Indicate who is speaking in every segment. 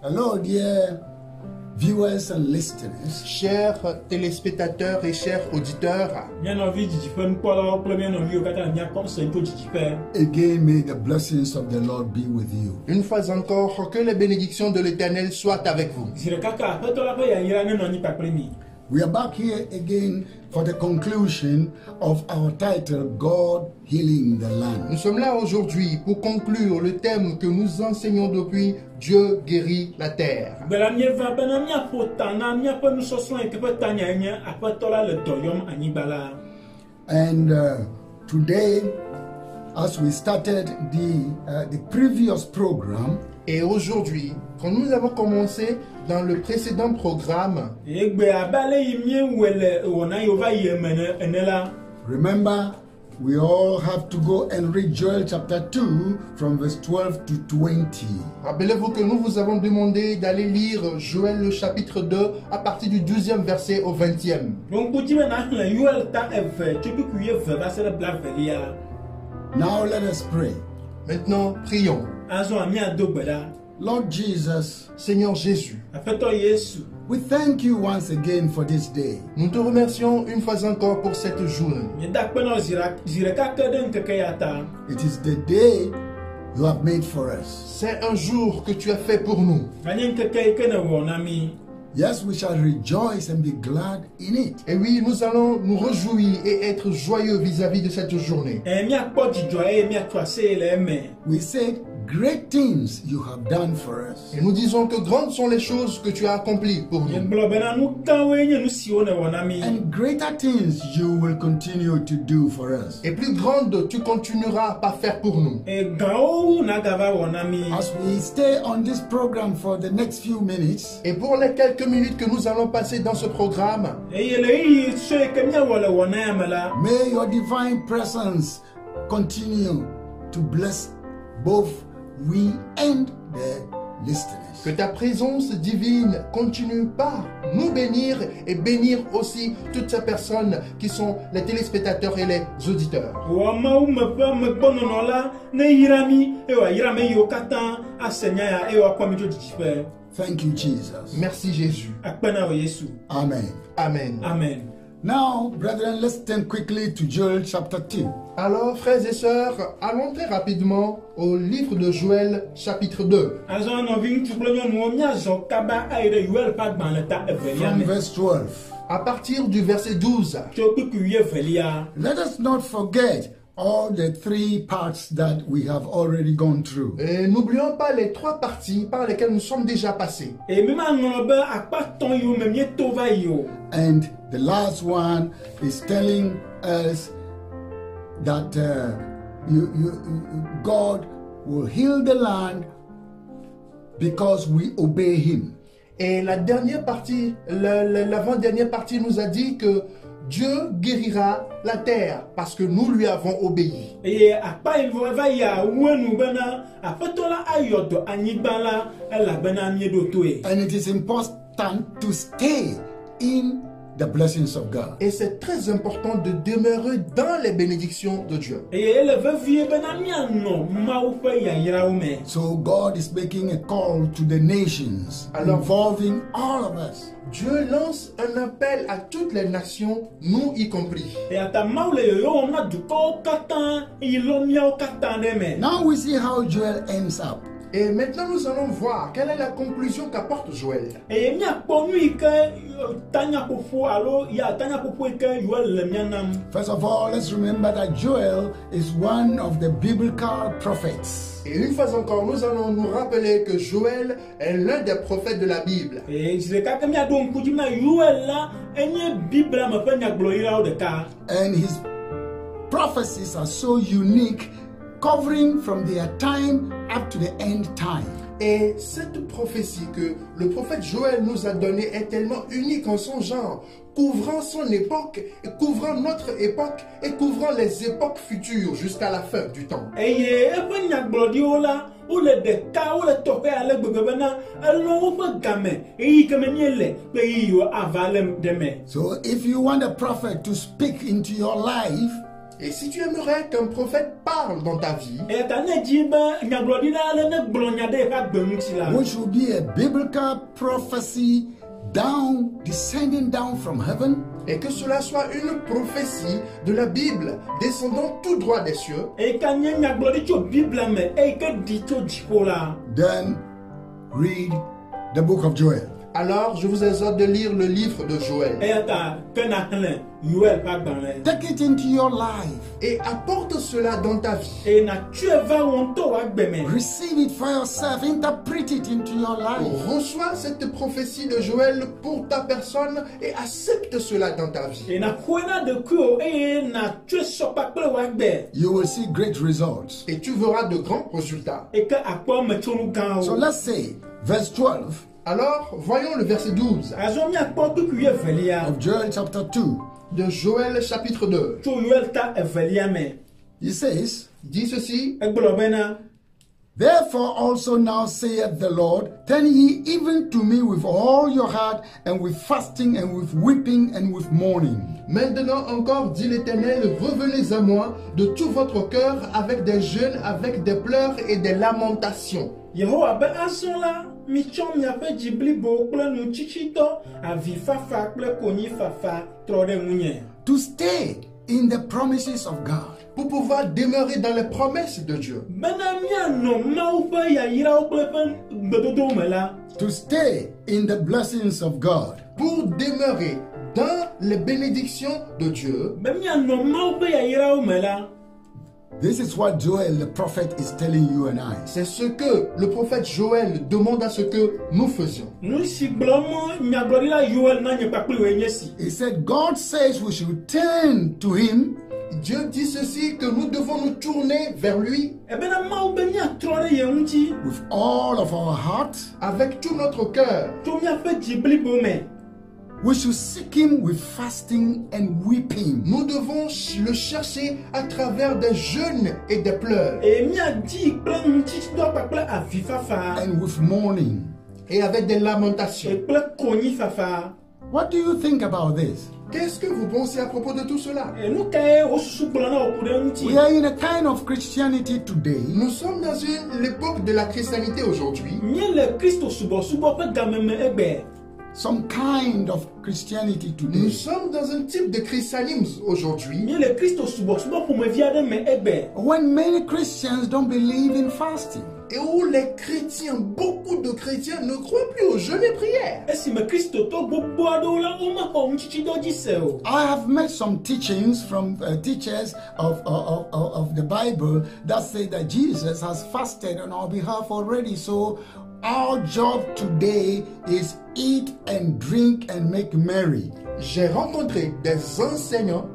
Speaker 1: Hello, dear viewers and listeners.
Speaker 2: Chers téléspectateurs et chers auditeurs,
Speaker 1: Again, may the blessings of the Lord be with you.
Speaker 2: une fois encore, que les bénédictions de l'Éternel soient avec vous.
Speaker 1: We are back here again for the conclusion of our title, God Healing the Land.
Speaker 2: Nous sommes là aujourd'hui pour conclure le thème que nous enseignons depuis Dieu guérit la terre.
Speaker 1: And today, as we started the previous program,
Speaker 2: Et aujourd'hui, quand nous avons commencé dans le précédent programme,
Speaker 1: remember, we all have to go and read Joel chapter 2 from verse 12 to 20.
Speaker 2: rappelez-vous que nous vous avons demandé d'aller lire Joël le chapitre 2 à partir du 12e verset au 20e.
Speaker 1: Now let us pray.
Speaker 2: Maintenant, prions.
Speaker 1: Lord Jesus,
Speaker 2: Seigneur Jésus,
Speaker 1: we thank you once again for this day.
Speaker 2: nous te remercions une fois encore pour cette journée.
Speaker 1: It is the day you have made for us.
Speaker 2: C'est un jour que tu as fait pour nous.
Speaker 1: Yes, we shall rejoice and be glad in it.
Speaker 2: Et oui, nous allons nous réjouir et être joyeux vis-à-vis de cette journée.
Speaker 1: We say, great things you have done for us.
Speaker 2: Et nous disons que grandes sont les choses que tu as accomplies pour nous.
Speaker 1: And greater things you will continue to do for us.
Speaker 2: Et plus grandes, tu continueras à faire pour nous.
Speaker 1: As we stay on this program for the next few minutes,
Speaker 2: Et pour les quelques minutes que nous allons passer dans ce programme,
Speaker 1: may your divine presence continue to bless both we and the listeners.
Speaker 2: que ta présence divine continue par nous bénir et bénir aussi toutes ces personnes qui sont les téléspectateurs et les auditeurs.
Speaker 1: Thank you, Jesus.
Speaker 2: Merci Jésus.
Speaker 1: Amen.
Speaker 2: Amen.
Speaker 3: Amen.
Speaker 1: Now, brethren, let's turn quickly to Joel chapter 2.
Speaker 2: Alors, frères et sœurs, allons très rapidement au livre de Joël, chapitre 2.
Speaker 1: From verse 12.
Speaker 2: À partir du verset 12.
Speaker 1: Let us not forget all the three parts that we have already gone through.
Speaker 2: Et n'oublions pas les trois parties par lesquelles nous sommes déjà passés.
Speaker 1: And the last one is telling us that God will heal the land because we obey Him.
Speaker 2: Et la dernière partie, l'avant-dernière partie nous a dit que Dieu guérira la terre parce que nous lui avons obéi.
Speaker 1: And it is important to stay in the blessings of God.
Speaker 2: Et c'est très important de demeurer dans les bénédictions de Dieu.
Speaker 1: So God is making a call to the nations, involving all of us.
Speaker 2: Dieu lance un appel à toutes les nations, nous y compris.
Speaker 1: Now we see how Joel ends up.
Speaker 2: Et maintenant nous allons voir quelle est la conclusion qu'apporte Joël.
Speaker 1: First of all, let's remember that Joel is one of the biblical prophets.
Speaker 2: Et une fois encore, nous allons nous rappeler que Joël est l'un des prophètes de la Bible.
Speaker 1: And his prophecies are so unique, covering from their time up to the end time.
Speaker 2: Et cette prophétie que le prophète Joël nous a donnée est tellement unique en son genre, couvrant son époque, et couvrant notre époque, et couvrant les époques futures jusqu'à la fin du temps.
Speaker 1: So if you want a prophet to speak into your life,
Speaker 2: Et si tu aimerais qu'un prophète parle dans ta vie,
Speaker 1: which will be a biblical prophecy descending down from heaven,
Speaker 2: et que cela soit une prophétie de la Bible descendant tout droit des cieux,
Speaker 1: then read the book of Joel.
Speaker 2: alors je vous exhorte de lire le livre de Joël.
Speaker 1: Take it into your life.
Speaker 2: Et apporte cela dans ta vie.
Speaker 1: Receive it for yourself. Interpret it into your life.
Speaker 2: Reçois cette prophétie de Joël pour ta personne et accepte cela dans ta vie.
Speaker 1: You will see great results.
Speaker 2: Et tu verras de grands résultats.
Speaker 1: So let's say, verse 12.
Speaker 2: Alors, voyons le verset 12
Speaker 1: of Joel chapter 2.
Speaker 2: de Joël chapitre 2.
Speaker 1: He says,
Speaker 2: Dit ceci:
Speaker 1: Therefore also now saith the Lord, turn ye even to me with all your heart, and with fasting, and with weeping, and with mourning.
Speaker 2: Maintenant encore, dit l'Éternel, revenez à moi de tout votre cœur, avec des jeûnes, avec des pleurs et des lamentations.
Speaker 1: To stay in the promises of God.
Speaker 2: Pour pouvoir demeurer dans les promesses de Dieu.
Speaker 1: To stay in the blessings of God.
Speaker 2: Pour demeurer dans les bénédictions de Dieu.
Speaker 1: This is what Joel the prophet is telling you and I.
Speaker 2: C'est ce que le prophète Joël demande à ce que nous faisions.
Speaker 1: He said, God says we should turn to him.
Speaker 2: Dieu dit ceci, que nous devons nous tourner vers lui
Speaker 1: with all of our heart.
Speaker 2: avec tout notre cœur.
Speaker 1: We should seek him with fasting and weeping.
Speaker 2: Nous devons le chercher à travers des jeûnes et des pleurs.
Speaker 1: And with mourning.
Speaker 2: Et avec des lamentations.
Speaker 1: What do you think about this?
Speaker 2: Qu'est-ce que vous pensez à propos de tout cela?
Speaker 1: We are in a kind of Christianity today.
Speaker 2: Nous sommes dans l'époque de la christianité aujourd'hui.
Speaker 1: Some kind of Christianity
Speaker 2: Nous
Speaker 1: today.
Speaker 2: sommes dans un type de christianisme aujourd'hui.
Speaker 1: When many Christians don't believe in fasting.
Speaker 2: Et où les chrétiens, beaucoup de chrétiens ne croient plus au jeûne et prière.
Speaker 1: I have met some teachings from teachers of the Bible that say that Jesus has fasted on our behalf already. So our job today is eat and drink and make merry.
Speaker 2: J'ai rencontré des enseignants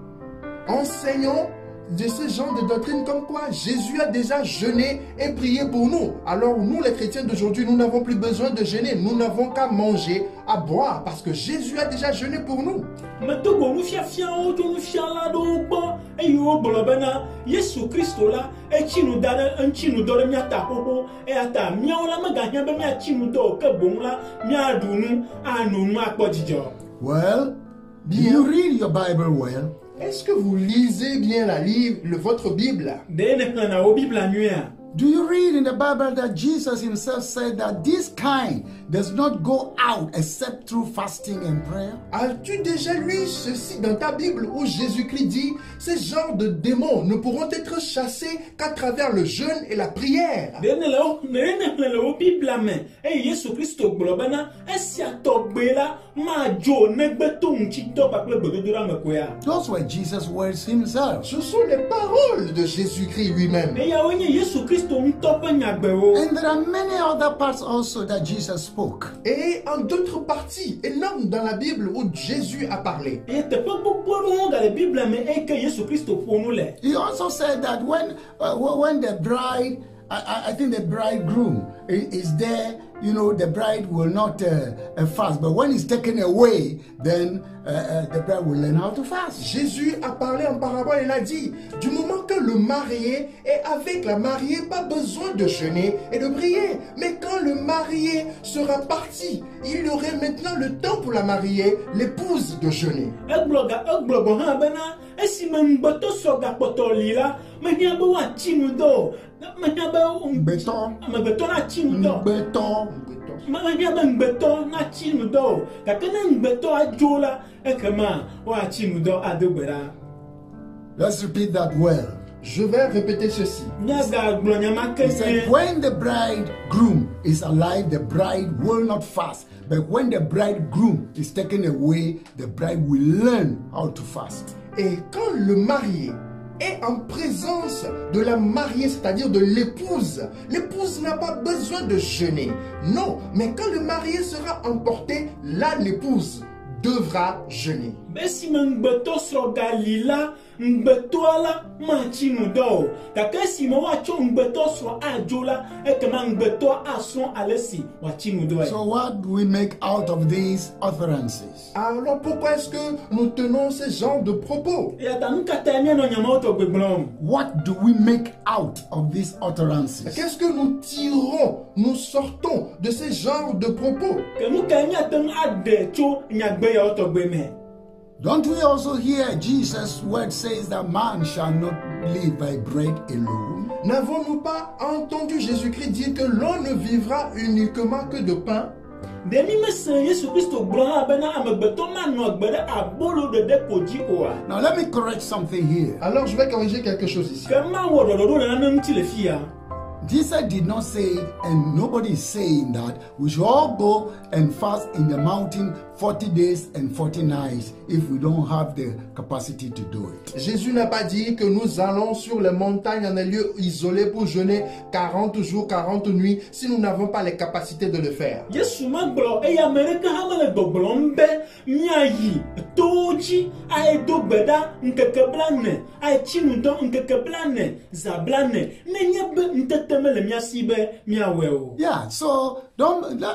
Speaker 2: de ce genre de doctrine comme quoi Jésus a déjà jeûné et prié pour nous. Alors nous les chrétiens d'aujourd'hui, nous n'avons plus besoin de jeûner. Nous n'avons qu'à manger, à boire, parce que Jésus a déjà jeûné pour nous.
Speaker 1: Well, do you read your Bible well?
Speaker 2: Est-ce que vous lisez bien votre Bible?
Speaker 1: Do you read in the Bible that Jesus himself said that this kind does not go out except through fasting and prayer?
Speaker 2: As-tu déjà lu ceci dans ta Bible où Jésus-Christ dit ces genres de démons ne pourront être chassés qu'à travers le jeûne et la prière?
Speaker 1: Those were Jesus' words himself.
Speaker 2: Ce sont les paroles de Jésus-Christ lui-même.
Speaker 1: And there are many other parts also that Jesus spoke.
Speaker 2: Et en d'autres parties énormes dans la Bible où Jésus a parlé.
Speaker 1: He also said that when the bride, I think the bridegroom is there, you know, the bride will not fast. But when it's taken away, then the bride will learn how to fast.
Speaker 2: Jésus a parlé en parabole, il a dit, du moment que le marié est avec la mariée, pas besoin de jeûner et de prier. Mais quand quand le marié sera parti, il y aurait maintenant le temps pour la mariée, l'épouse, de jeûner.
Speaker 1: Let's repeat that well.
Speaker 2: Je vais répéter ceci.
Speaker 1: He said, when the bridegroom is alive, the bride will not fast. But when the bridegroom is taken away, the bride will learn how to fast.
Speaker 2: Et quand le marié est en présence de la mariée, c'est-à-dire de l'épouse, l'épouse n'a pas besoin de jeûner. Non, mais quand le marié sera emporté, là l'épouse devra jeûner.
Speaker 1: So what do we make out of these utterances?
Speaker 2: Alors pourquoi est-ce que nous tenons ce genre de propos?
Speaker 1: What do we make out of these utterances?
Speaker 2: Qu'est-ce que nous tirons, nous sortons de ce genre de propos?
Speaker 1: Don't we also hear Jesus' word says that man shall not live by bread alone?
Speaker 2: N'avons-nous pas entendu Jésus-Christ dire que l'on ne vivra uniquement que de pain?
Speaker 1: Now let me correct something here.
Speaker 2: Alors je vais corriger quelque chose ici.
Speaker 1: Jesus did not say, and nobody is saying that we should all go and fast in the mountain 40 days and 40 nights if we don't have the capacity to do it.
Speaker 2: Jésus n'a pas dit que nous allons sur les montagnes en un lieu isolé pour jeûner 40 jours, 40 nuits si nous n'avons pas les capacités de le faire.
Speaker 1: Yeah, so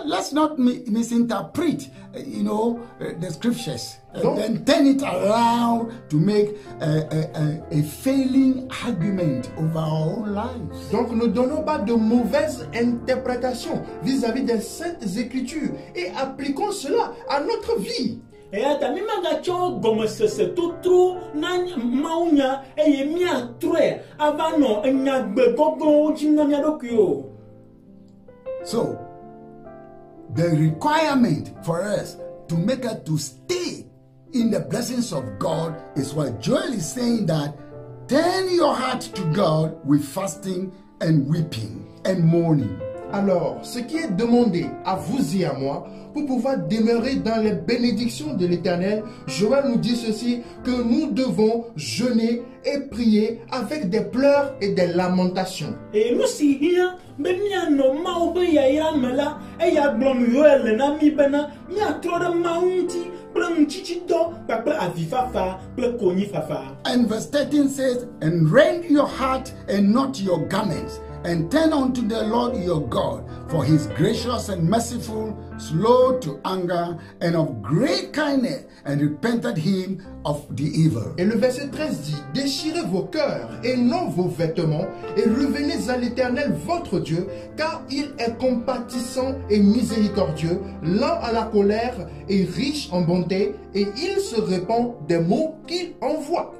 Speaker 1: let's not misinterpret, the scriptures and then turn it around to make a failing argument over our own lives.
Speaker 2: Donc ne donnons pas de mauvaises interprétations vis-à-vis des saintes écritures et appliquons cela à notre vie.
Speaker 1: So, the requirement for us to make us to stay in the blessings of God is what Joel is saying, that turn your heart to God with fasting and weeping and mourning.
Speaker 2: Alors, ce qui est demandé à vous et à moi, pour pouvoir demeurer dans les bénédictions de l'Éternel, Joël nous dit ceci, que nous devons jeûner et prier avec des pleurs et des lamentations. Et nous si hier,
Speaker 1: and verse 13 says, and rend your heart and not your garments, and turn unto the Lord your God, for he is gracious and merciful, slow to anger, and of great kindness, and repented him of the evil.
Speaker 2: Et le verset 13 dit, déchirez vos cœurs et non vos vêtements, et revenez à l'Éternel votre Dieu, car il est compatissant et miséricordieux, lent à la colère et riche en bonté, et il se répand des mots qu'il envoie.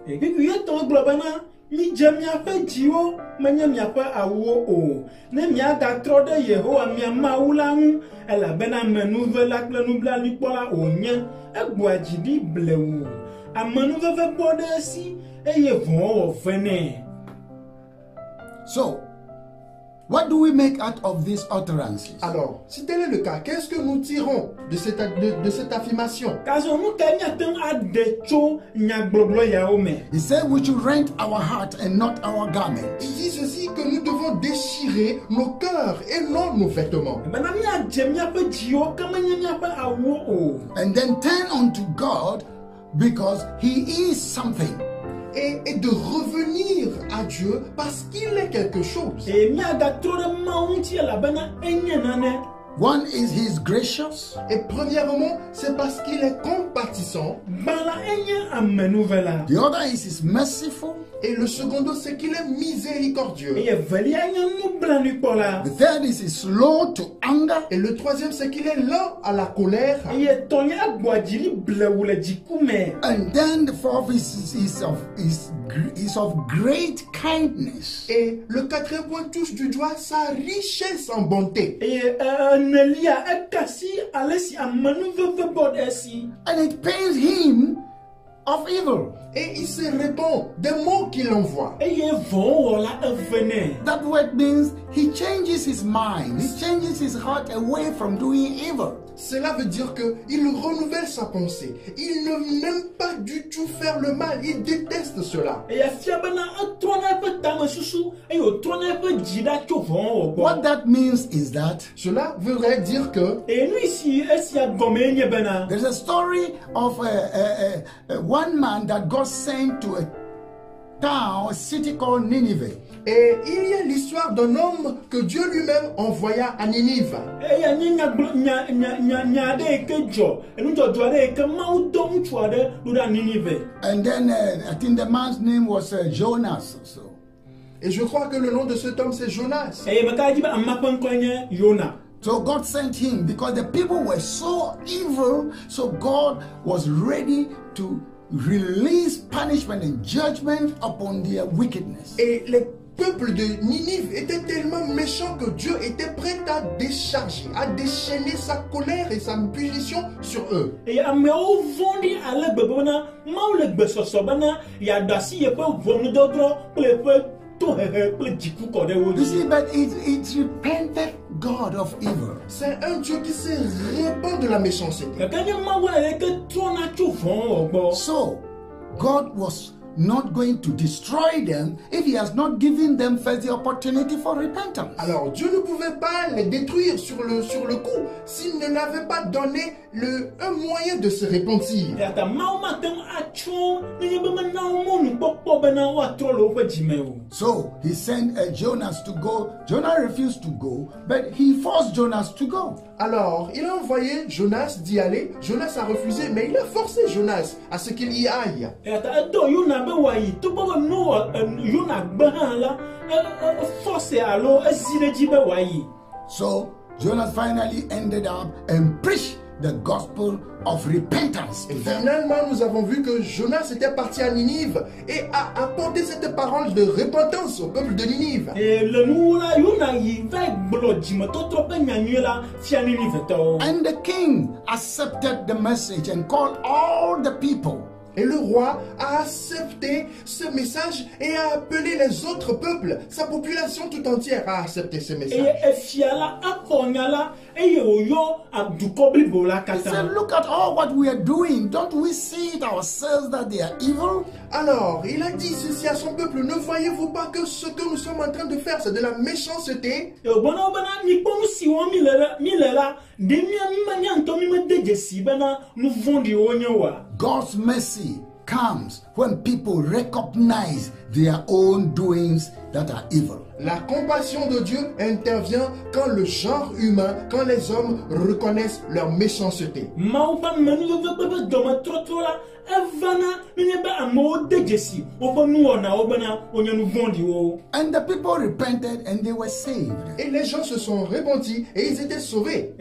Speaker 3: Mi jamia fe jiwo manya mia fa awo o ne mia ga trode Yehowa mia maula hu ela bena menu ve la kle nu bla ni pola o nya egbo ajidi blewu amanu ve ve bode si eye von o fene.
Speaker 1: So, what do we make out of these utterances?
Speaker 2: Alors, si tel est le cas, qu'est-ce que nous tirons de cette affirmation?
Speaker 1: He said we should rend our heart and not our garments.
Speaker 2: Il dit ceci, que nous devons déchirer nos cœurs et non nos vêtements.
Speaker 1: And then turn unto God, because he is something.
Speaker 2: Et de revenir à Dieu parce qu'il est quelque chose.
Speaker 1: One is he's gracious.
Speaker 2: Et premièrement, c'est parce qu'il est compatissant. compatissant.
Speaker 1: The other is he's merciful.
Speaker 2: Et le secondo, c'est qu'il est miséricordieux.
Speaker 1: The third is he's slow to anger.
Speaker 2: Et le troisième, c'est qu'il est lent à la colère.
Speaker 1: And then the fourth is of great kindness.
Speaker 2: Et le quatrième point touche du doigt sa richesse en bonté.
Speaker 1: And it pains him of evil.
Speaker 2: Et il se répand des mots qu'il envoie.
Speaker 1: That word means he changes his mind. He changes his heart away from doing evil.
Speaker 2: Cela veut dire qu'il renouvelle sa pensée. Il n'aime pas du tout faire le mal. Il déteste cela.
Speaker 1: What that means is that
Speaker 2: cela voudrait dire que
Speaker 1: there's a story of one man that got sent to a town, a city called Nineveh.
Speaker 2: Et il y a l'histoire d'un homme que Dieu lui-même envoya à Ninive.
Speaker 1: And then I think the man's name was Jonas. So.
Speaker 2: Et je crois que le nom de cet homme c'est Jonas.
Speaker 1: So God sent him because the people were so evil. So God was ready to release punishment and judgment upon their wickedness.
Speaker 2: Et les peuples de Ninive étaient tellement méchants que Dieu était prêt à décharger, à déchaîner sa colère et sa punition sur eux.
Speaker 1: You see, but it repented God of evil.
Speaker 2: C'est un Dieu qui se répand de la méchanceté.
Speaker 1: So, God was not going to destroy them if he has not given them first the opportunity for repentance.
Speaker 2: Alors Dieu ne pouvait pas les détruire sur le coup s'il ne l'avait pas donné un moyen de se repentir.
Speaker 1: So he sent Jonas to go. Jonah refused to go, but he forced Jonas to go.
Speaker 2: Alors il a envoyé Jonas d'y aller. Jonas a refusé, mais il a forcé Jonas à ce qu'il y aille. So Jonas finally ended up and preached the gospel of repentance. Et finalement, nous avons vu que Jonas était parti à Ninive et a apporté cette parole de repentance au peuple de Ninive.
Speaker 1: And the king accepted the message and called all the people.
Speaker 2: Et le roi a accepté ce message et a appelé les autres peuples. Sa population tout entière a accepté ce message.
Speaker 1: He said, look at all what we are doing. Don't we see it ourselves that they are evil?
Speaker 2: Alors, il a dit ceci à son peuple. Ne voyez-vous pas que ce que nous sommes en train de faire, c'est de la méchanceté?
Speaker 1: God's mercy comes when people recognize their own doings that are evil.
Speaker 2: La compassion de Dieu intervient quand le genre humain, quand les hommes reconnaissent leur méchanceté.
Speaker 1: And the people repented and they were saved.
Speaker 2: Et les gens se sont repentis et ils étaient sauvés.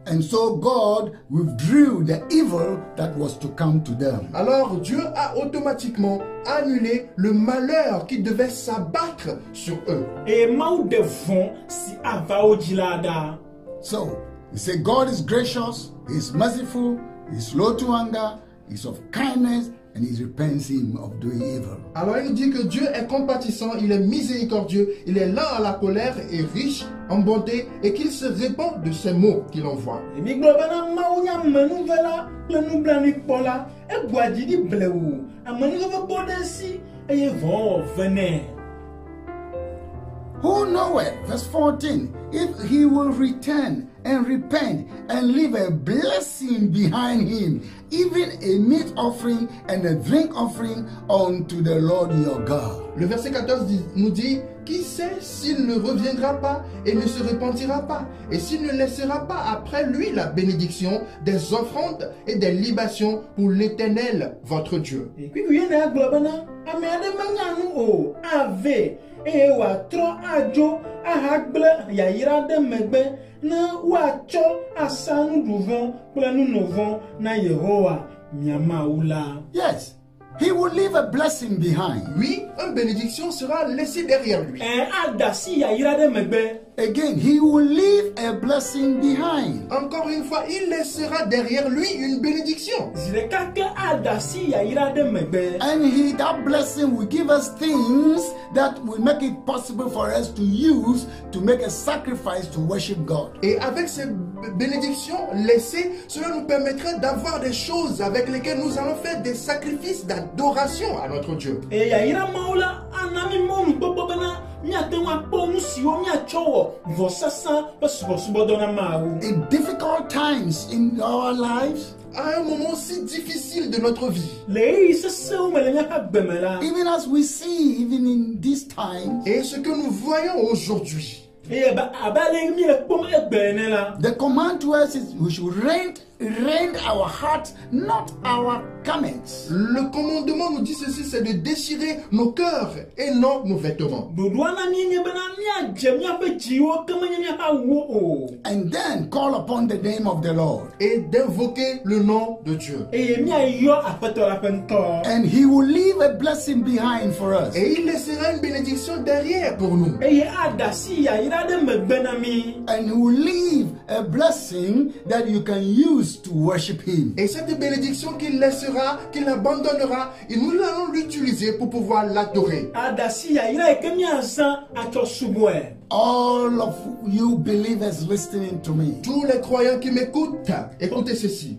Speaker 1: And so God withdrew the evil that was to come to them.
Speaker 2: Alors Dieu a automatiquement annulé le malheur qui devait s'abattre sur eux.
Speaker 1: So, you say God is gracious, He is merciful, He is slow to anger, He is of kindness, and He repents him of doing evil.
Speaker 2: Alors il dit que Dieu est compatissant, il est miséricordieux, il est lent à la colère et riche en bonté, et qu'il se répand de ces mots qu'il envoie.
Speaker 1: Who knoweth, verse 14, if he will return and repent and leave a blessing behind him, even a meat offering and a drink offering unto the Lord your God.
Speaker 2: Le verset 14 nous dit, qui sait s'il ne reviendra pas et ne se repentira pas, et s'il ne laissera pas après lui la bénédiction des offrandes et des libations pour l'Éternel, votre Dieu.
Speaker 3: Et puis, il y a un globana, amène manianou, ave, et watro ajo, ahagble, yaira de megbe, na wacho, asanu duvon, planu novon, na Yehowa, miamaoula.
Speaker 1: Yes. He will leave a blessing behind.
Speaker 2: Oui, une bénédiction sera laissée derrière lui.
Speaker 1: Again, he will leave a blessing behind.
Speaker 2: Encore une fois, il laissera derrière lui une bénédiction.
Speaker 1: And that blessing will give us things that will make it possible for us to use to make a sacrifice to worship God.
Speaker 2: Et avec ces bénédictions laissées, cela nous permettra d'avoir des choses avec lesquelles nous allons faire des sacrifices d'adoration à notre Dieu.
Speaker 1: In difficult times in our lives,
Speaker 2: à un moment si difficile de notre vie,
Speaker 1: even as we see, even in these times,
Speaker 2: et ce que nous voyons aujourd'hui,
Speaker 1: the command to us is we should rend our hearts, not our garments.
Speaker 2: Le commandement nous dit ceci, c'est de déchirer nos cœurs et non nos vêtements.
Speaker 1: And then call upon the name of the Lord.
Speaker 2: Et d'invoquer le nom de Dieu.
Speaker 1: And he will leave a blessing behind for us.
Speaker 2: Et il laissera une bénédiction derrière pour nous.
Speaker 1: And he will leave a blessing that you can use to worship him.
Speaker 2: Et cette bénédiction qu'il laissera, qu'il abandonnera, et nous allons l'utiliser pour pouvoir l'adorer.
Speaker 1: All of you believers listening to me,
Speaker 2: tous les croyants qui m'écoutent, écoutez ceci.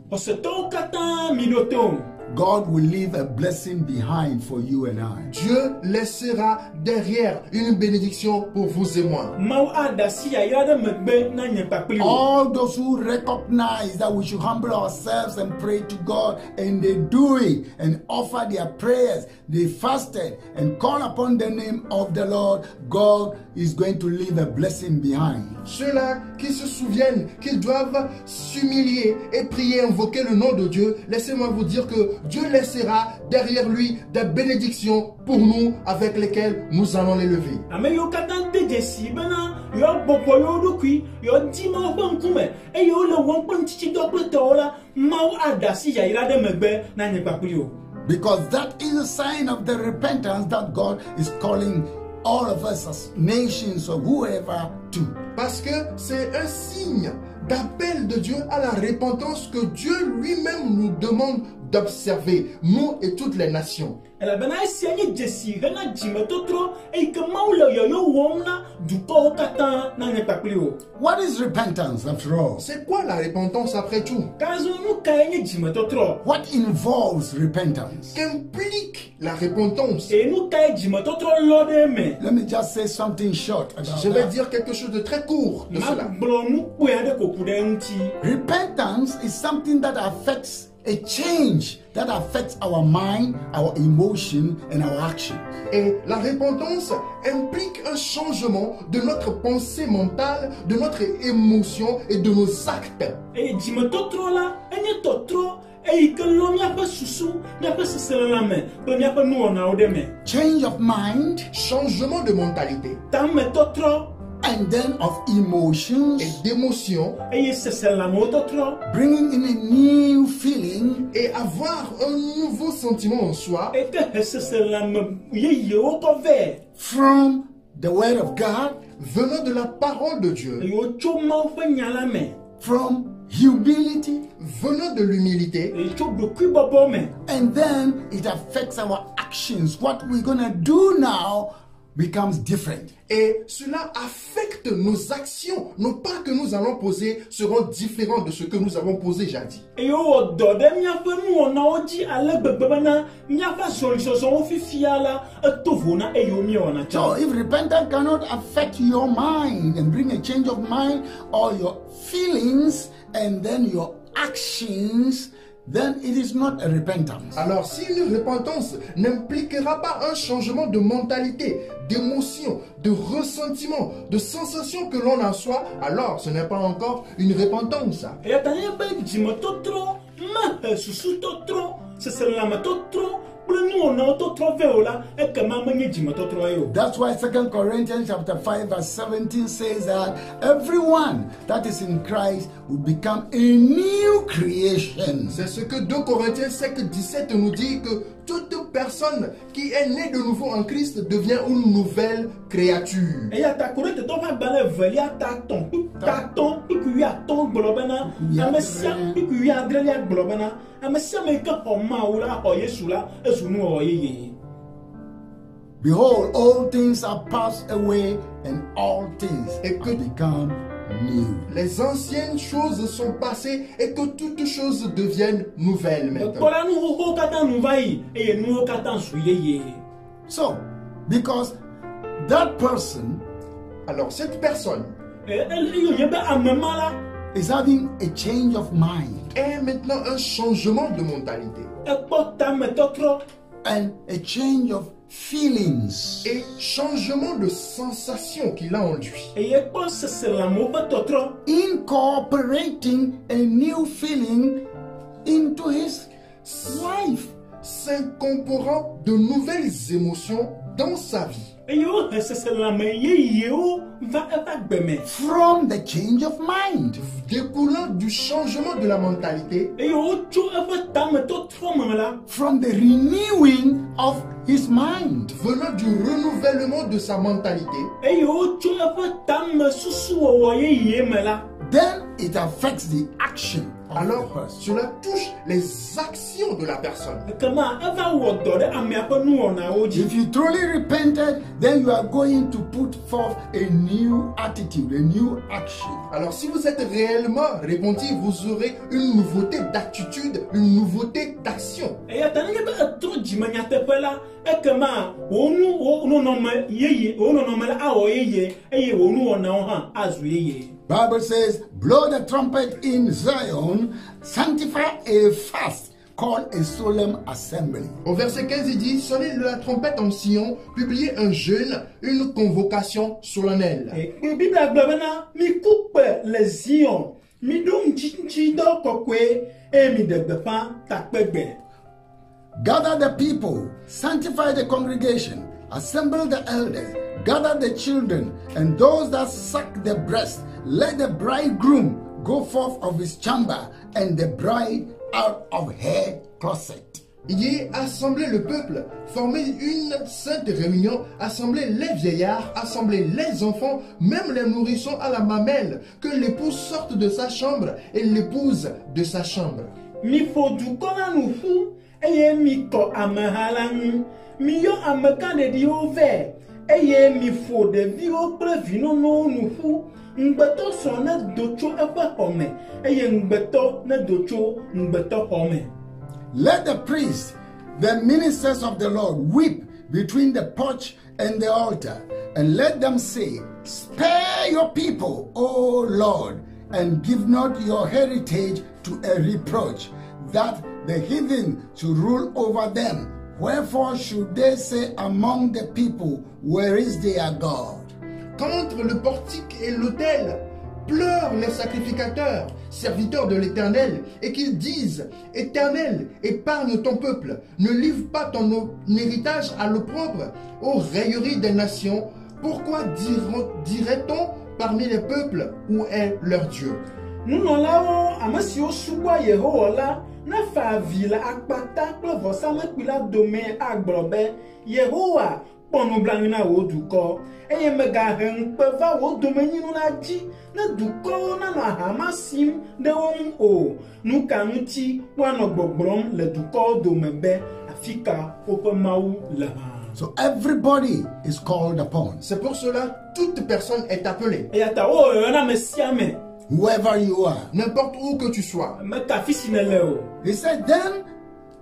Speaker 1: God will leave a blessing behind for you and I.
Speaker 2: Dieu laissera derrière une bénédiction pour vous et moi.
Speaker 1: All those who recognize that we should humble ourselves and pray to God, and they do it and offer their prayers, they fasted and call upon the name of the Lord, God is going to leave a blessing behind.
Speaker 2: Ceux-là qui se souviennent qu'ils doivent s'humilier et prier, invoquer le nom de Dieu, laissez-moi vous dire que Dieu laissera derrière lui des bénédictions pour nous avec lesquelles nous allons les lever.
Speaker 1: Because that is a sign of the repentance that God is calling all of us as nations or whoever to.
Speaker 2: Parce que c'est un signe d'appel de Dieu à la repentance que Dieu lui-même nous demande d'observer, nous et toutes les nations.
Speaker 1: What is repentance after all?
Speaker 2: C'est quoi la repentance après tout?
Speaker 1: What involves repentance?
Speaker 2: Qu'implique la repentance?
Speaker 1: Let me just say something short about
Speaker 2: Je vais
Speaker 1: that.
Speaker 2: dire quelque chose de très court de cela.
Speaker 1: Repentance is something that affects a change that affects our mind, our emotion, and our action.
Speaker 2: Et la repentance implique un changement de notre pensée mentale, de notre émotion et de nos actes.
Speaker 1: Change of mind,
Speaker 2: Changement de mentalité
Speaker 1: and then of emotions,
Speaker 2: et d'émotion,
Speaker 1: bringing in a new feeling,
Speaker 2: et avoir un nouveau sentiment en soi
Speaker 1: from the Word of God,
Speaker 2: venant de la parole de Dieu,
Speaker 1: from humility,
Speaker 2: venant de l'humilité,
Speaker 1: and then it affects our actions. What we're going to do now becomes different.
Speaker 2: Et cela affecte nos actions. Nos pas que nous allons poser seront différents de ce que nous avons posé jadis.
Speaker 1: So if repentance cannot affect your mind and bring a change of mind or your feelings and then your actions, then it is not a repentance.
Speaker 2: Alors, si une repentance n'impliquera pas un changement de mentalité, d'émotion, de ressentiment, de sensation que l'on en soit, alors ce n'est pas encore une repentance.
Speaker 1: That's why 2 Corinthians chapter 5 verse 17 says that everyone that is in Christ will become a new creation.
Speaker 2: C'est ce que 2 Corinthiens 5:17 nous dit, que toute personne qui est née de nouveau en Christ devient une nouvelle créature.
Speaker 1: Behold, all things are passed away and all things have become new.
Speaker 2: Les anciennes choses sont passées et que toutes choses deviennent nouvelles maintenant.
Speaker 1: So, because that person
Speaker 2: alors cette personne
Speaker 1: is having a change of mind
Speaker 2: est maintenant un changement de mentalité
Speaker 1: and a change of feelings
Speaker 2: et changement de sensation qu'il a en lui,
Speaker 1: incorporating a new feeling into his life,
Speaker 2: s'incorporant de nouvelles émotions dans sa vie.
Speaker 1: From the change of mind,
Speaker 2: découlant du changement de la mentalité,
Speaker 1: from the renewing of his mind,
Speaker 2: venant du renouvellement de sa mentalité,
Speaker 1: then it affects the action of
Speaker 2: alors
Speaker 1: the person.
Speaker 2: cela touche les actions de la personne.
Speaker 1: If you truly repented, then you are going to put forth a new attitude, a new action.
Speaker 2: Alors si vous êtes réellement repenti, vous aurez une nouveauté d'attitude, une nouveauté d'action.
Speaker 1: Bible says, blow the trumpet in Zion, sanctify a fast called a solemn assembly.
Speaker 2: Au verset 15, il dit, sonnez de la trompette en Sion, publiez un jeûne, une convocation solennelle.
Speaker 1: Gather the people, sanctify the congregation, assemble the elders, gather the children, and those that suck the breast. Let the bridegroom go forth of his chamber, and the bride out of her closet.
Speaker 2: Ayez assemblé le peuple, formez une sainte réunion, assemblez les vieillards, assemblez les enfants, même les nourrissons à la mamelle, que l'épouse sorte de sa chambre et l'épouse de sa chambre.
Speaker 3: Mi fo du kona nu fu, eye mi ko amehala nu, mi yo ameka de di ove, eye mi fo de vi o kple vino no nu fu, ngbeto so ne docho efe home, eye ngbeto ne docho ngbeto home.
Speaker 1: Let the priests, the ministers of the Lord, weep between the porch and the altar, and let them say, spare your people, O Lord, and give not your heritage to a reproach, that the heathen should rule over them. Wherefore should they say among the people, where is their God?
Speaker 2: Contre le portique et l'autel, pleurent les sacrificateurs, serviteurs de l'Éternel, et qu'ils disent, Éternel, épargne ton peuple, ne livre pas ton héritage à l'opprobre, aux railleries des nations. Pourquoi dirait-on parmi les peuples, où est leur Dieu?
Speaker 3: Nous n'en l'avons, amasio suba Yehowa, na fa vila akpata kple vɔsamekpila dome agblɔbe Yehowa kpɔ nublanui na wò dukɔ eye megahe ŋukpe va wò domenyinu la dzi ne dukɔwo nanɔ ahama sim ɖe wo ŋu o. Nu ka ŋuti woanɔ gbɔgblɔm le dukɔwo dome be afi ka woƒe Mawu le hã?
Speaker 1: So everybody is called upon.
Speaker 2: C'est pour cela toute personne est appelée.
Speaker 3: eya ta wo yɔna me sia me
Speaker 1: Whoever you are.
Speaker 2: N'importe où que tu sois.
Speaker 3: me ka fi si ne le o.
Speaker 1: He said, then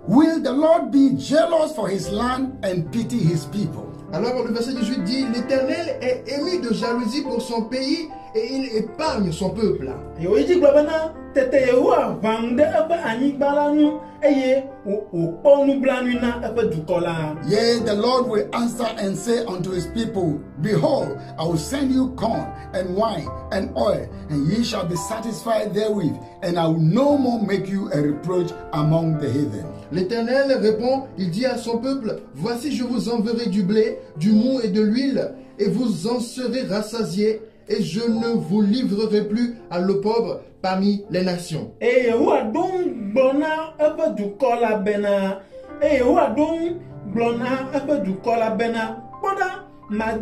Speaker 1: will the Lord be jealous for his land and pity his people.
Speaker 2: Alors le verset 18 dit, l'Éternel est ému de jalousie pour son pays et il épargne son peuple.
Speaker 3: Yo yi gblɔ bena tete Yehowa ʋãŋ ɖe eƒe anyigba la ŋu eye wòkpɔ nublanui na eƒe dukɔ la.
Speaker 1: Yea, the Lord will answer and say unto his people, behold, I will send you corn and wine and oil, and ye shall be satisfied therewith, and I will no more make you a reproach among the heathen.
Speaker 2: L'Éternel répond, il dit à son peuple, voici je vous enverrai du blé, du mou et de l'huile, et vous en serez rassasiés, et je ne vous livrerai plus à l'opprobre parmi les nations.
Speaker 3: Eye Yehowa ɖo ŋu gblɔ na eƒe dukɔ la bena, eye Yehowa ɖo ŋu gblɔ na eƒe dukɔ la bena, kpɔ ɖa,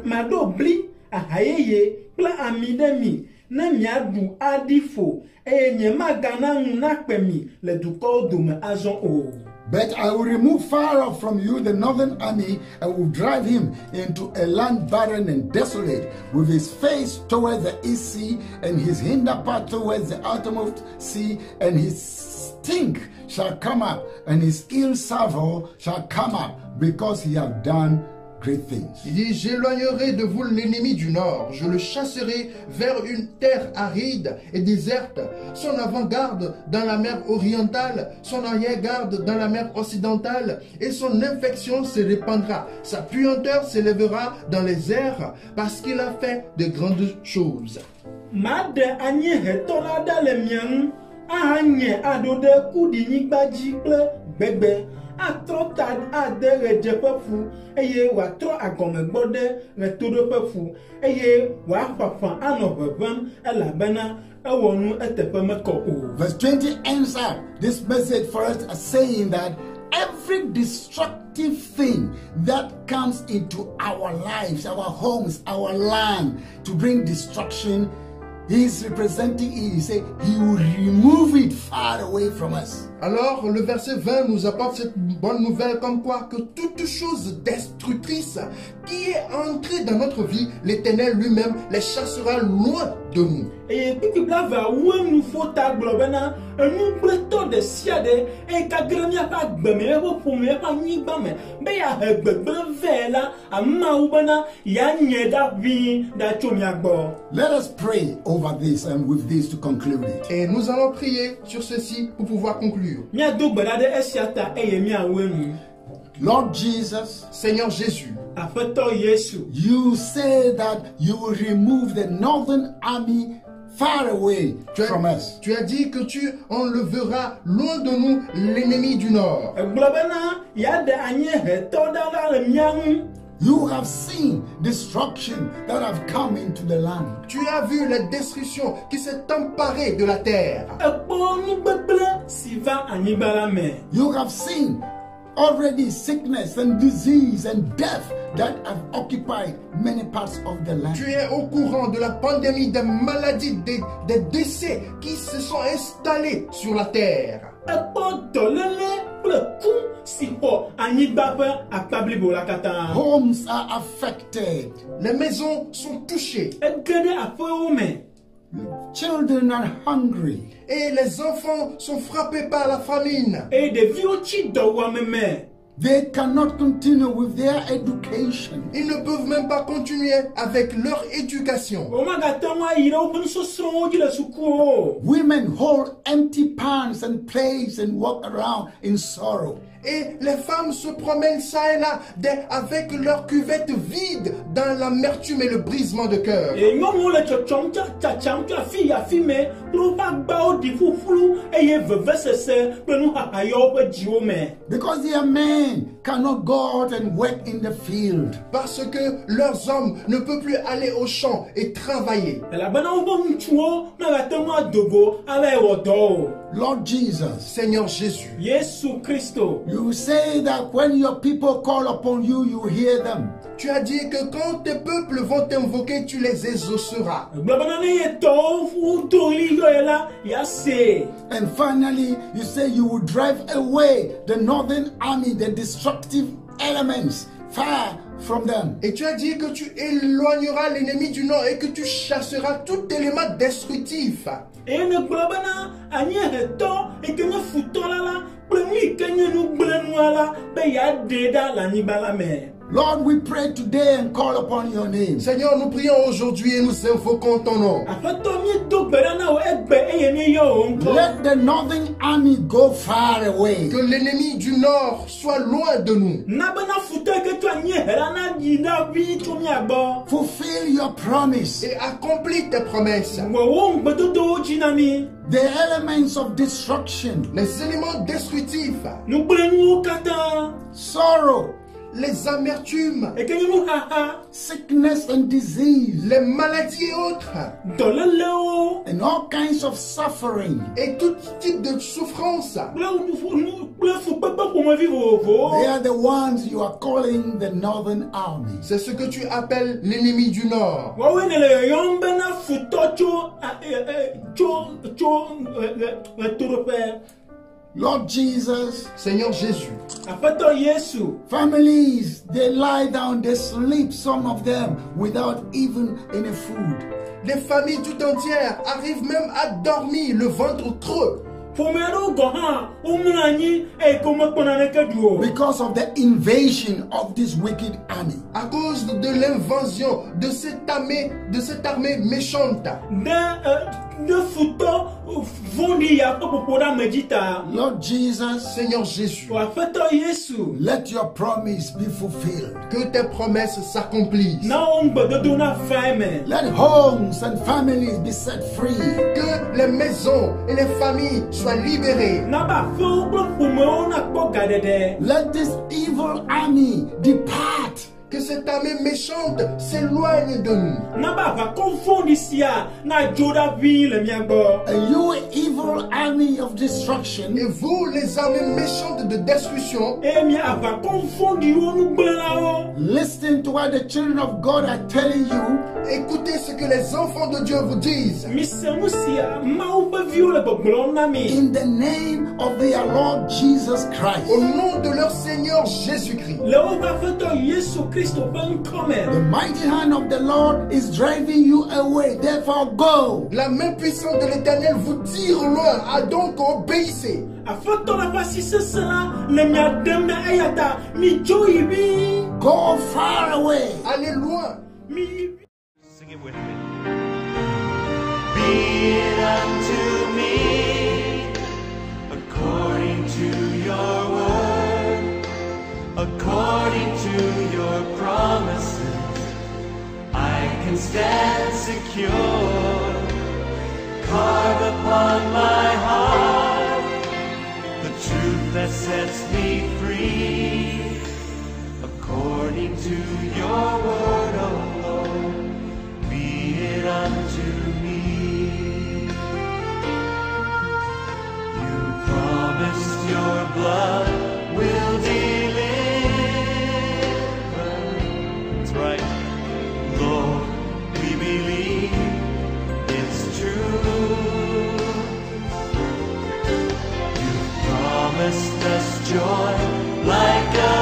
Speaker 3: maɖo bli, aha yeye kple ami ɖe mi, ne miaɖu aɖi ƒo, eye nyemagana ŋu nakpe mi le dukɔwo dome azɔ o.
Speaker 1: But I will remove far off from you the northern army, and will drive him into a land barren and desolate, with his face towards the east sea, and his hinder part towards the outermost sea, and his stink shall come up, and his ill savour shall come up, because he hath done great things.
Speaker 2: Il dit, j'éloignerai de vous l'ennemi du nord, je le chasserai vers une terre aride et déserte, son avant-garde dans la mer orientale, son arrière-garde dans la mer occidentale, et son infection se répandra, sa puanteur s'élèvera dans les airs, parce qu'il a fait de grandes choses.
Speaker 3: Maɖe anyiehetɔ la ɖa le mia ŋu, ahanye aɖo ɖe kuɖinyigba dzi kple gbegbe. Atrɔ ta ade ɣedzeƒe ƒu eye wòatrɔ agɔme gbɔ ɖe ɣetoɖoƒe ƒu eye wòaƒaƒã anɔ ʋeʋẽm elabena ewɔ nu eteƒe mekɔ o.
Speaker 1: Verse 20 ends up this message for us as saying that every destructive thing that comes into our lives, our homes, our land to bring destruction, he is representing it. He said he will remove it far away from us.
Speaker 2: Alors le verset 20 nous apporte cette bonne nouvelle comme quoi que toute chose destructrice qui est entrée dans notre vie, l'Éternel lui-même les chassera loin de nous.
Speaker 3: Eye kpikpla va wue nu fota gblɔ bena enu gblẽtɔ ɖe sia ɖe eye kagre miaƒe agbeme eƒe ƒome eƒe anyigba me be yeahe gbegblẽ vɛ la amawu bena yeanye ɖa ʋĩi ɖa tso mia gbɔ.
Speaker 1: Let us pray over this and with this to conclude it.
Speaker 2: Et nous allons prier sur ceci pour pouvoir conclure.
Speaker 3: Miado gbe ɖa ɖe esia ta eye miawoe nu.
Speaker 1: Lord Jesus,
Speaker 2: Seigneur Jésus,
Speaker 3: Aƒetɔ Yesu,
Speaker 1: you say that you will remove the northern army far away from us.
Speaker 2: tu as dit que tu enleveras loin de nous l'ennemi du nord.
Speaker 3: egblɔ bena yeaɖe anyiehetɔ ɖa la le mia ŋu.
Speaker 1: You have seen destruction that have come into the land.
Speaker 2: Tu as vu la destruction qui s'est emparée de la terre.
Speaker 3: Ekpɔ nugbegblẽ si va anyigba la me.
Speaker 1: You have seen already sickness and disease and death that have occupied many parts of the land.
Speaker 2: Tu es au courant de la pandémie, des maladies, des décès qui se sont installés sur la terre.
Speaker 3: Ekpɔ dɔléle kple ku si xɔ anyigba ƒe akpa blibo la katã.
Speaker 1: Homes are affected.
Speaker 2: Les maisons sont touchées
Speaker 3: Ege ɖe aƒewo me.
Speaker 1: Children are hungry.
Speaker 2: et les enfants sont frappés par la famine.
Speaker 3: Eye ɖeviwo tsi dɔwuame me.
Speaker 1: They cannot continue with their education.
Speaker 2: Ils ne peuvent même pas continuer avec leur éducation.
Speaker 3: Womagate ŋu ayi ɖe woƒe nusɔsrɔ̃wo dzi le sukuwo.
Speaker 1: Women hold empty pans and plates and walk around in sorrow.
Speaker 2: Et les femmes se promènent ça et là avec leur cuvette vide dans l'amertume et le brisement de cœur.
Speaker 3: Eye nyɔnuwo le tsɔtsɔm tsatsam tso afi yi afi me kple woƒe agbawo ɖi ƒuƒlu eye vevesese kple nuxaxa yɔ woƒe dziwo me.
Speaker 1: Because their men cannot go out and work in the field.
Speaker 2: Parce que leurs hommes ne peuvent plus aller au champ et travailler.
Speaker 3: Elabena woƒe ŋutsuwo megate ŋu ado go ava yi wɔ dɔ o.
Speaker 1: Lord Jesus,
Speaker 2: Seigneur Jésus,
Speaker 3: Yesu Kristo.
Speaker 1: you say that when your people call upon you, you hear them.
Speaker 2: tu as dit que quand tes peuples vont t'invoquer, tu les exauceras.
Speaker 3: Egblɔ bena ne ye tɔwo wodo ɣli yɔ ye la, yease.
Speaker 1: And finally, you say you will drive away the northern army, the destructive elements, far from them.
Speaker 2: Et tu as dit que tu éloigneras l'ennemi du nord et que tu chasseras tout élément destructif.
Speaker 3: Et ne globana anye heto et que ne futola la premi kenye nu blenwa la be ya deda la nibala me.
Speaker 1: Lord, we pray today and call upon your name.
Speaker 2: Seigneur, nous prions aujourd'hui et nous invoquons ton nom.
Speaker 3: Afato mi do berana o egbe eyeni yo onko.
Speaker 1: Let the northern army go far away.
Speaker 2: Que l'ennemi du nord soit loin de nous.
Speaker 3: Nabana futo ke tu anye herana gina bi to mi agbo.
Speaker 1: Fulfill your promise.
Speaker 2: Et accomplis tes promesses.
Speaker 3: Wo won gbedo do jinami.
Speaker 1: The elements of destruction,
Speaker 2: Les éléments destructifs,
Speaker 3: Nu blenu kata.
Speaker 1: sorrow,
Speaker 2: les amertumes,
Speaker 3: E kenye nu haha.
Speaker 1: sickness and disease,
Speaker 2: les maladies et autres,
Speaker 3: Dolele o.
Speaker 1: and all kinds of suffering.
Speaker 2: et tout type de souffrance.
Speaker 3: Ble fu pepe pour me vivre
Speaker 1: They
Speaker 3: vo.
Speaker 1: are the ones you are calling the northern army.
Speaker 2: C'est ce que tu appelles l'ennemi du nord.
Speaker 3: Wa we ne le yombe na futo torope.
Speaker 1: Lord Jesus,
Speaker 2: Seigneur Jésus,
Speaker 3: Afato Yesu.
Speaker 1: families, they lie down, they sleep, some of them, without even any food.
Speaker 2: les familles tout entières arrivent même à dormir le ventre creux
Speaker 3: Fomero gohan umunani e como konaneke duo.
Speaker 1: Because of the invasion of this wicked army.
Speaker 2: à cause de l'invasion de cette armée méchante.
Speaker 3: De futo vondi ya popora medita.
Speaker 1: Lord Jesus,
Speaker 2: Seigneur Jésus,
Speaker 3: Wa afato Yesu.
Speaker 1: let your promise be fulfilled.
Speaker 2: que tes promesses s'accomplissent.
Speaker 3: Na ombe do na faime.
Speaker 1: Let homes and families be set free.
Speaker 2: Que les maisons et les familles soient libérées.
Speaker 3: Na ba fo bro fumo na ko gadede.
Speaker 1: Let this evil army depart.
Speaker 2: Que cette armée méchante s'éloigne de nous.
Speaker 3: Na ba va confondi sia na joda vi le miagbo.
Speaker 1: And you evil army of destruction,
Speaker 2: Et vous, les armées méchantes de destruction,
Speaker 3: E mi ava confondi onu gbela o.
Speaker 1: listen to what the children of God are telling you.
Speaker 2: écoutez ce que les enfants de Dieu vous disent.
Speaker 3: Mi se musia ma u be vi le bogblo na mi.
Speaker 1: In the name of their Lord Jesus Christ.
Speaker 2: Au nom de leur Seigneur Jésus-Christ.
Speaker 3: Le o va feto Yesu Christo ben
Speaker 1: The
Speaker 3: come.
Speaker 1: mighty hand of the Lord is driving you away. Therefore, go.
Speaker 2: La main puissante de l'Éternel vous tire loin. Ah, donc obéissez.
Speaker 3: A feto la pasi se sela le mi adem na ayata mi joyi bi.
Speaker 1: Go far away.
Speaker 2: Allez loin.
Speaker 3: Mi
Speaker 4: Sing it with me. Be it unto me according to your word, according to your promises. I can stand secure. Carve upon my heart the truth that sets me free. According to your word, O Lord, be it unto me. You promised your blood will deliver. That's right, Lord, we believe it's true. You promised us joy like a